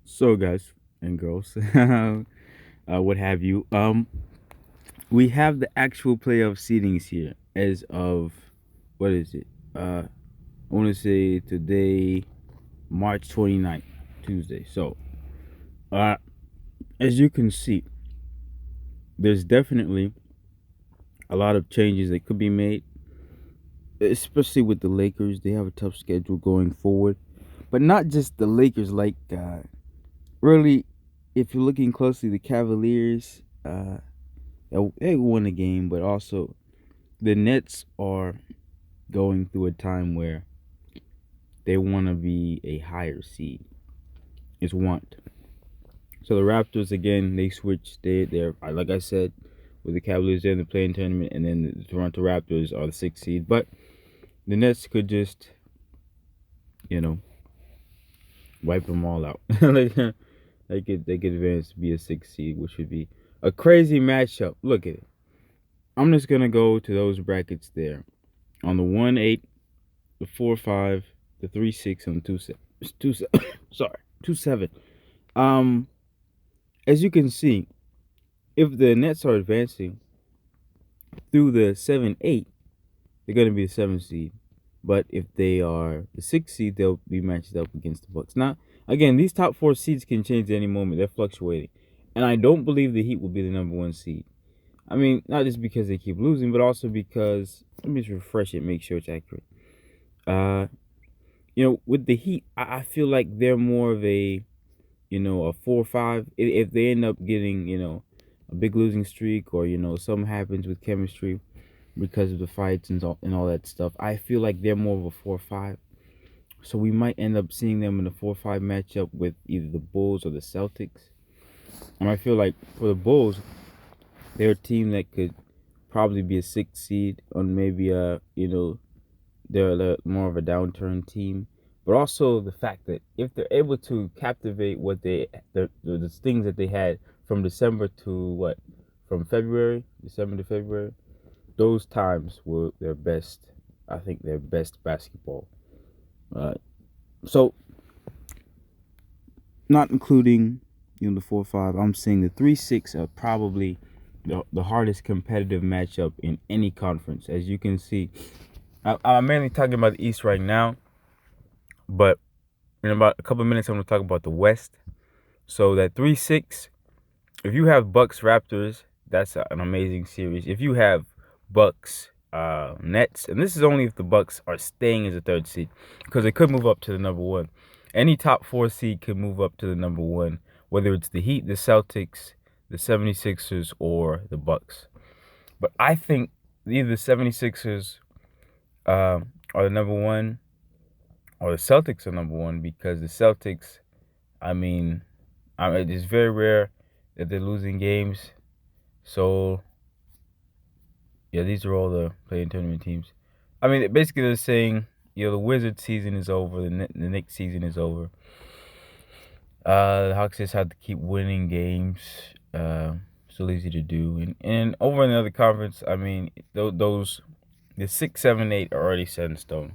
So, guys and girls, what have you? We have the actual playoff seedings here as of what is it? I want to say today, March 29th, Tuesday. So, uh, as you can see, there's definitely a lot of changes that could be made, especially with the Lakers. They have a tough schedule going forward, but not just the Lakers. Like, really, if you're looking closely, the Cavaliers. They won the game, but also the Nets are going through a time where they want to be a higher seed. It's want. So the Raptors again, they switched. They're like I said, with the Cavaliers they're in the playing tournament, and then the Toronto Raptors are the sixth seed. But the Nets could just, you know, wipe them all out. They could advance to be a sixth seed, which would be a crazy matchup. Look at it. I'm just gonna go to those brackets there on the 1-8, the 4-5, the 3-6, and the 2-7. Sorry, 2-7. Um, as you can see, if the Nets are advancing through the 7-8, they're gonna be the seventh seed. But if they are the sixth seed, they'll be matched up against the Bucks. Now, again, these top four seeds can change at any moment. They're fluctuating, and I don't believe the Heat will be the number one seed. I mean, not just because they keep losing, but also because let me just refresh it, make sure it's accurate. Uh, with the Heat, I feel like they're more of a 4 or 5. If they end up getting, a big losing streak or, something happens with chemistry because of the fights and all that stuff, I feel like they're more of a 4 or 5. So we might end up seeing them in a 4 or 5 matchup with either the Bulls or the Celtics. And I feel like for the Bulls, they're a team that could probably be a sixth seed on maybe they're more of a downturn team, but also the fact that if they're able to captivate what the things that they had from December to what from February, December to February, those times were their best. I think their best basketball. So not including the 4 or 5, I'm saying the 3-6 are probably the hardest competitive matchup in any conference. As you can see, I'm mainly talking about the East right now, but in about a couple of minutes, I'm going to talk about the West. So that 3-6, if you have Bucks Raptors, that's an amazing series. If you have Bucks Nets, and this is only if the Bucks are staying as a third seed, because they could move up to the number one. Any top four seed could move up to the number one, whether it's the Heat, the Celtics, the 76ers, or the Bucks. But I think either the 76ers are the number one or the Celtics are number one, because the Celtics, I mean, it's very rare that they're losing games. So, yeah, these are all the play-in tournament teams. I mean, basically they're saying, the Wizards season is over, the Knicks season is over. The Hawks just have to keep winning games. Still easy to do. And over in the other conference, I mean, the 6, 7, 8 are already set in stone.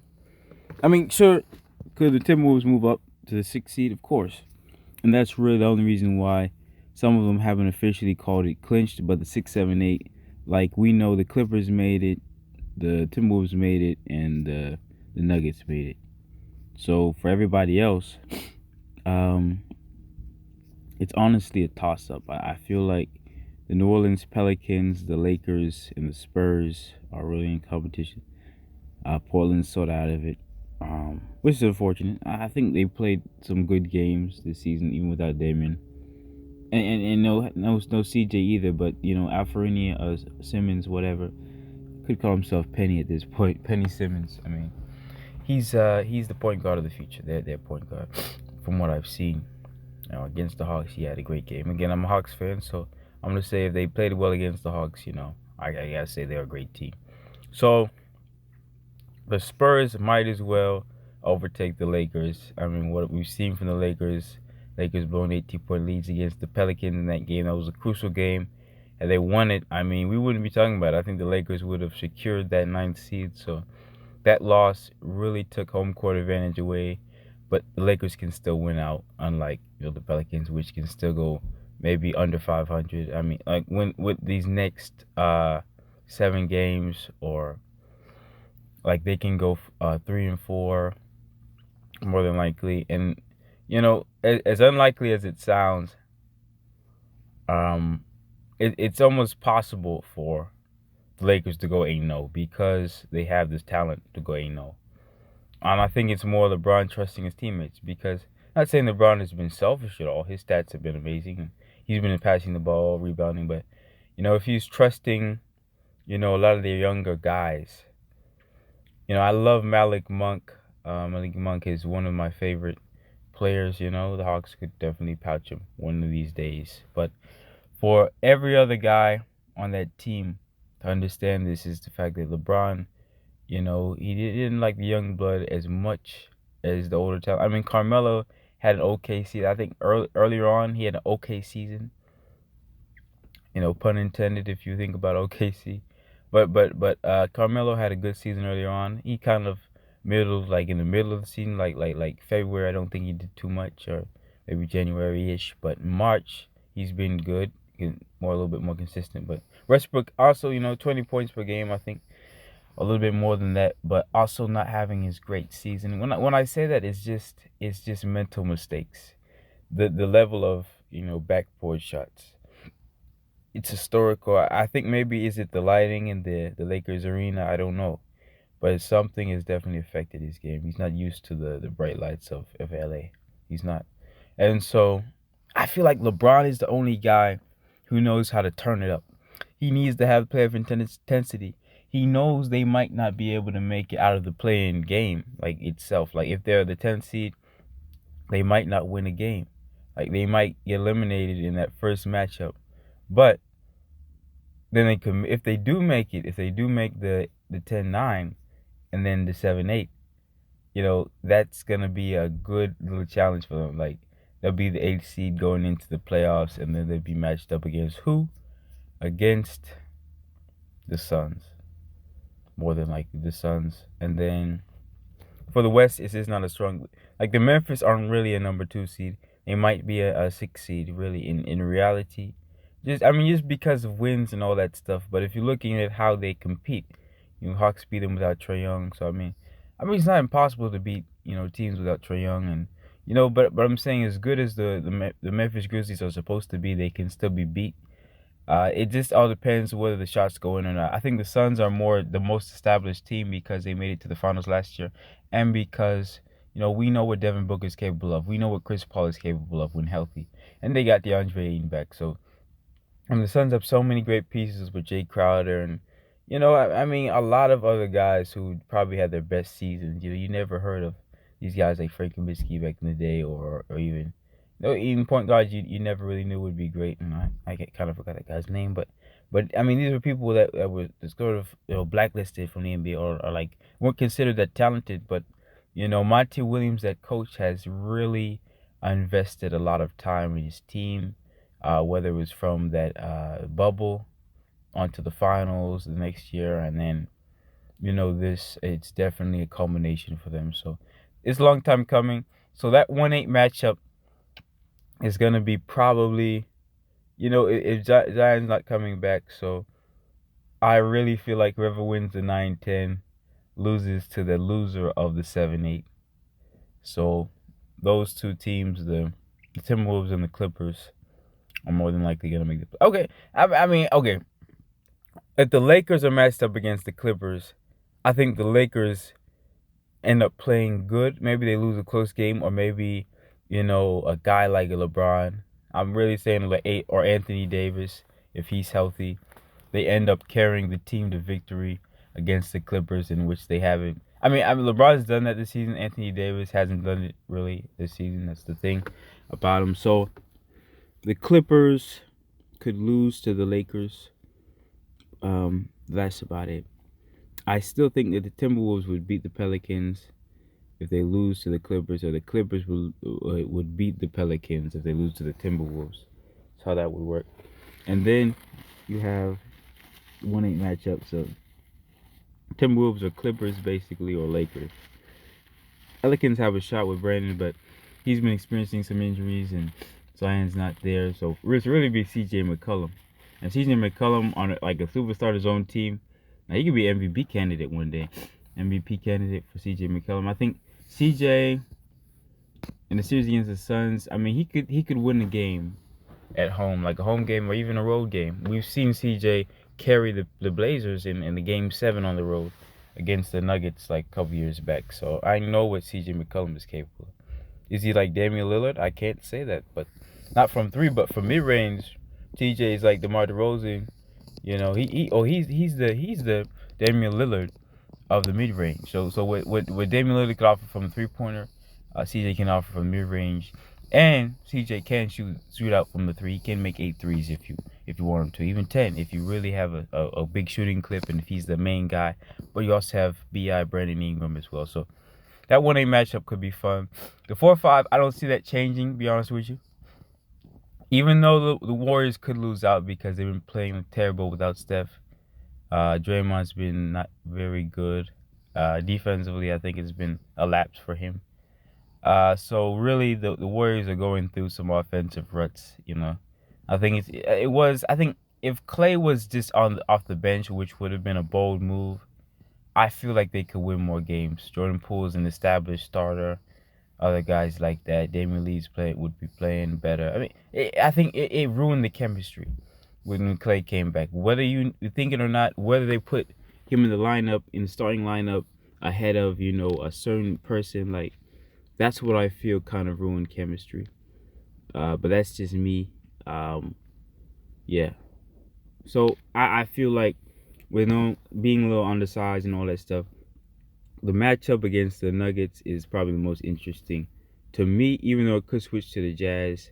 I mean, sure, could the Timberwolves move up to the sixth seed? Of course. And that's really the only reason why some of them haven't officially called it clinched. But the 6, 7, 8, like we know the Clippers made it, the Timberwolves made it, and the Nuggets made it. So for everybody else, it's honestly a toss-up. I feel like the New Orleans Pelicans, the Lakers, and the Spurs are really in competition. Portland's sort of out of it, which is unfortunate. I think they played some good games this season, even without Damian, and no CJ either. But Alfrenia, Simmons, whatever, could call himself Penny at this point. Penny Simmons. I mean, he's the point guard of the future. Their point guard, from what I've seen. Against the Hawks, he had a great game. Again, I'm a Hawks fan, so I'm gonna say if they played well against the Hawks, I gotta say they're a great team. So the Spurs might as well overtake the Lakers. I mean, what we've seen from the Lakers blowing 18-point leads against the Pelicans in that game. That was a crucial game. And they won it. I mean, we wouldn't be talking about it. I think the Lakers would have secured that ninth seed. So that loss really took home court advantage away but the Lakers can still win out, unlike the Pelicans, which can still go maybe under 500. I mean, like when with these next 7 games, or like they can go 3-4 more than likely. And as unlikely as it sounds, um, it's almost possible for the Lakers to go 8-0 because they have this talent to go 8-0. I think it's more LeBron trusting his teammates, because not saying LeBron has been selfish at all. His stats have been amazing. He's been passing the ball, rebounding, but if he's trusting, a lot of the younger guys. I love Malik Monk. Malik Monk is one of my favorite players. The Hawks could definitely pouch him one of these days. But for every other guy on that team to understand this is the fact that LeBron, he didn't like the young blood as much as the older talent. I mean, Carmelo had an okay season. I think earlier on he had an okay season. Pun intended if you think about OKC. But Carmelo had a good season earlier on. He kind of in the middle of the season, like February, I don't think he did too much, or maybe January-ish. But March, he's been good, a little bit more consistent. But Westbrook also, 20 points per game, I think a little bit more than that, but also not having his great season. When I say that, it's just mental mistakes. The level of backboard shots, it's historical. I think maybe is it the lighting in the Lakers arena? I don't know, but something has definitely affected his game. He's not used to the bright lights of LA. He's not, and so I feel like LeBron is the only guy who knows how to turn it up. He needs to have player intensity. He knows they might not be able to make it out of the play-in game like itself. Like if they're the 10th seed, they might not win a game. Like they might get eliminated in that first matchup. But then if they do make it, if they do make the 10-9 and then the 7-8, that's gonna be a good little challenge for them. Like they'll be the 8th seed going into the playoffs, and then they'll be matched up against who? Against the Suns. More than likely the Suns. And then for the West, it's just not a strong. Like the Memphis aren't really a number 2 seed. They might be a 6 seed, really, in reality. Just because of wins and all that stuff. But if you're looking at how they compete, Hawks beat them without Trae Young. So I mean, it's not impossible to beat teams without Trae Young, and but I'm saying as good as the Memphis Grizzlies are supposed to be, they can still be beat. It just all depends whether the shots go in or not. I think the Suns are the most established team because they made it to the finals last year, and because we know what Devin Booker is capable of. We know what Chris Paul is capable of when healthy, and they got DeAndre Ayton back. So, the Suns have so many great pieces with Jay Crowder and a lot of other guys who probably had their best seasons. You never heard of these guys like Frank Kaminsky back in the day, or even even point guards you never really knew would be great. And I kind of forgot that guy's name, but these were people that were sort of blacklisted from the NBA, or like weren't considered that talented. But Monty Williams, that coach, has really invested a lot of time in his team, whether it was from that bubble onto the finals the next year, and then it's definitely a culmination for them. So it's a long time coming. So that 1-8 matchup is gonna be probably, if Zion's not coming back. So I really feel like whoever wins the 9-10 loses to the loser of the 7-8. So those two teams, the Timberwolves and the Clippers, are more than likely gonna make the. Okay, okay. If the Lakers are matched up against the Clippers, I think the Lakers end up playing good. Maybe they lose a close game, or maybe, a guy like a LeBron. I'm really saying like or Anthony Davis, if he's healthy, they end up carrying the team to victory against the Clippers, in which they haven't. LeBron's done that this season. Anthony Davis hasn't done it really this season. That's the thing about him. So the Clippers could lose to the Lakers. That's about it. I still think that the Timberwolves would beat the Pelicans if they lose to the Clippers, or the Clippers would beat the Pelicans if they lose to the Timberwolves. That's how that would work. And then you have 1-8 matchups of Timberwolves or Clippers, basically, or Lakers. Pelicans have a shot with Brandon, but he's been experiencing some injuries and Zion's not there. So it's really be CJ McCollum. And CJ McCollum on like a superstar his own team. Now he could be MVP candidate one day. MVP candidate for CJ McCollum. I think CJ in the series against the Suns, I mean he could win a game at home, like a home game or even a road game. We've seen CJ carry the Blazers in the game 7 on the road against the Nuggets like a couple years back. So I know what CJ McCollum is capable of. Is he like Damian Lillard? I can't say that, but not from 3, but from mid range, TJ is like DeMar DeRozan. You know, he's the Damian Lillard of the mid range. So what Damian Lillard could offer from the 3-pointer, CJ can offer from mid range, and CJ can shoot out from the 3. He can make 8 threes if you want him to, even 10 if you really have a big shooting clip and if he's the main guy. But you also have Bi Brandon Ingram as well. So that 1A matchup could be fun. The 4-5, I don't see that changing, to be honest with you. Even though the Warriors could lose out because they've been playing terrible without Steph. Draymond's been not very good. Defensively, I think it's been a lapse for him. So really, the Warriors are going through some offensive ruts. You know, I think I think if Clay was just off the bench, which would have been a bold move, I feel like they could win more games. Jordan Poole's an established starter. Other guys like that, Damian Lee's would be playing better. I mean, I think it ruined the chemistry when Clay came back. Whether you think it or not, whether they put him in the starting lineup ahead of a certain person, like that's what I feel kind of ruined chemistry. But that's just me. Yeah. So I feel like with being a little undersized and all that stuff, the matchup against the Nuggets is probably the most interesting to me, even though it could switch to the Jazz,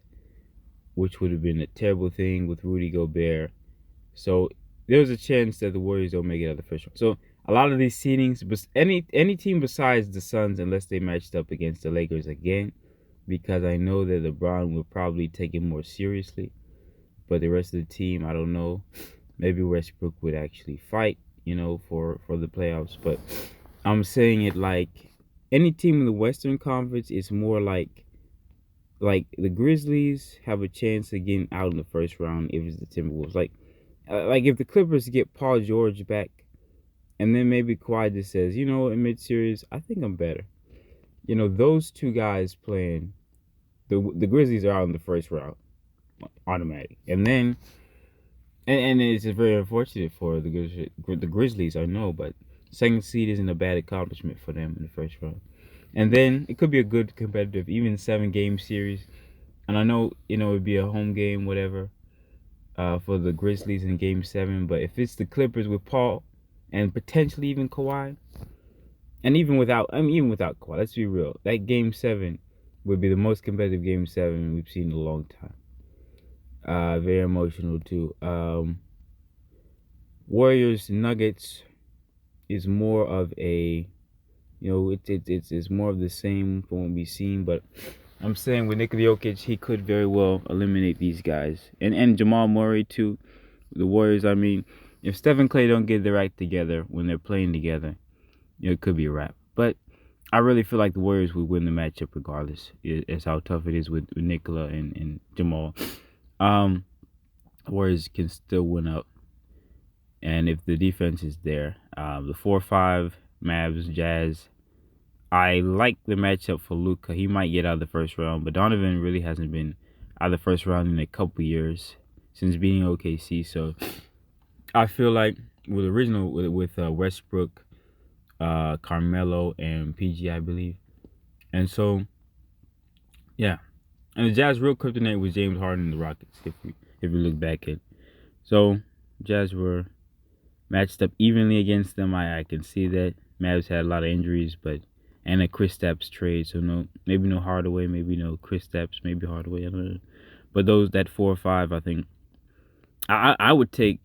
which would have been a terrible thing with Rudy Gobert. So there's a chance that the Warriors don't make it out of the first round. So a lot of these seedings, but any team besides the Suns, unless they matched up against the Lakers again, because I know that LeBron will probably take it more seriously. But the rest of the team, I don't know. Maybe Westbrook would actually fight, for the playoffs. But I'm saying it like any team in the Western Conference is more like the Grizzlies have a chance of getting out in the first round if it's the Timberwolves. Like if the Clippers get Paul George back, and then maybe Kawhi just says, in mid-series, I think I'm better. Those two guys playing, the Grizzlies are out in the first round, automatic. And then, and it's just very unfortunate for the Grizzlies, I know, but second seed isn't a bad accomplishment for them in the first round. And then it could be a good competitive, even 7-game series. And I know, it'd be a home game, whatever, for the Grizzlies in Game 7. But if it's the Clippers with Paul and potentially even Kawhi, and even without Kawhi, let's be real, that Game 7 would be the most competitive Game 7 we've seen in a long time. Very emotional too. Warriors Nuggets is more of a, it's more of the same from what we've seen. But I'm saying with Nikola Jokic, he could very well eliminate these guys, and Jamal Murray too. The Warriors, I mean, if Steph and Clay don't get their act together when they're playing together, it could be a wrap. But I really feel like the Warriors would win the matchup regardless. It's how tough it is with Nikola and Jamal. The Warriors can still win out. And if the defense is there, the 4-5 Mavs, Jazz, I like the matchup for Luka. He might get out of the first round, but Donovan really hasn't been out of the first round in a couple years since being OKC. So I feel like with Westbrook, Carmelo, and PG, I believe. And so, yeah. And the Jazz real kryptonite was James Harden and the Rockets, if we look back at. So, Jazz were matched up evenly against them. I can see that. Mavs had a lot of injuries, and a Kristaps trade. So maybe no Hardaway, maybe no Kristaps, maybe Hardaway. I don't know. But that 4-5, I think I would take.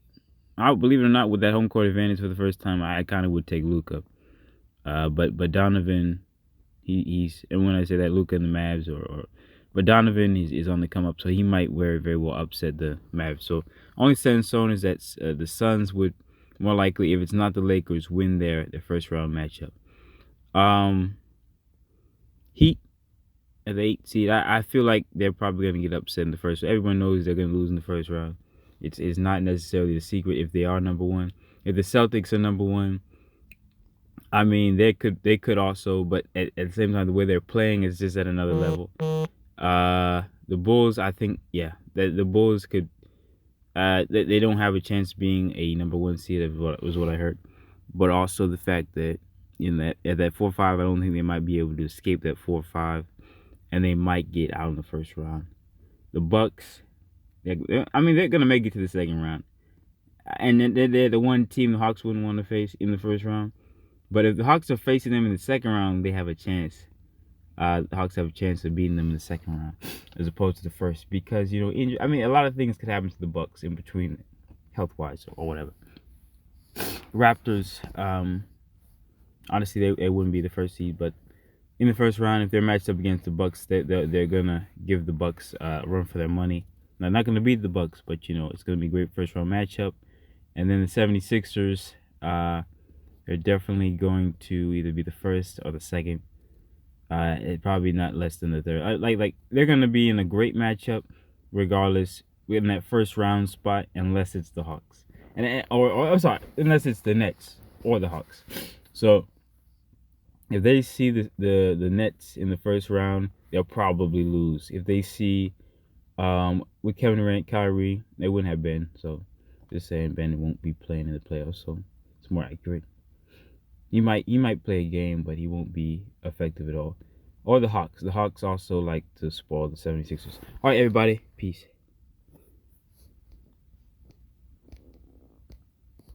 I believe it or not, with that home court advantage for the first time, I kind of would take Luka. But Donovan, he's, and when I say that, Luka and the Mavs, but Donovan is on the come up, so he might very, very well upset the Mavs. So only set in stone is that the Suns would more likely, if it's not the Lakers, win their first round matchup. Heat at the 8th seed. I feel like they're probably going to get upset in the first. Everyone knows they're going to lose in the first round. It's not necessarily a secret if they are number one. If the Celtics are number one, I mean they could also, but at the same time the way they're playing is just at another level. The Bulls, I think, yeah, the Bulls could. They don't have a chance being a number one seed. Was what I heard, but also the fact that that at that 4-5, I don't think they might be able to escape that 4-5, and they might get out in the first round. The Bucks, I mean, they're gonna make it to the second round, and they're the one team the Hawks wouldn't want to face in the first round. But if the Hawks are facing them in the second round, they have a chance. The Hawks have a chance of beating them in the second round as opposed to the first, because I mean, a lot of things could happen to the Bucks in between, health wise or whatever. Raptors, honestly, they wouldn't be the first seed, but in the first round, if they're matched up against the Bucks, they're gonna give the Bucks a run for their money. They're not gonna beat the Bucks, but it's gonna be a great first round matchup. And then the 76ers, they're definitely going to either be the first or the second. It probably not less than the third. Like they're gonna be in a great matchup, regardless in that first round spot, unless it's the Hawks, or sorry, unless it's the Nets or the Hawks. So if they see the Nets in the first round, they'll probably lose. If they see with Kevin Durant, Kyrie, they wouldn't have Ben. So just saying, Ben won't be playing in the playoffs, so it's more accurate. He might play a game, but he won't be effective at all. Or the Hawks. The Hawks also like to spoil the 76ers. All right, everybody. Peace.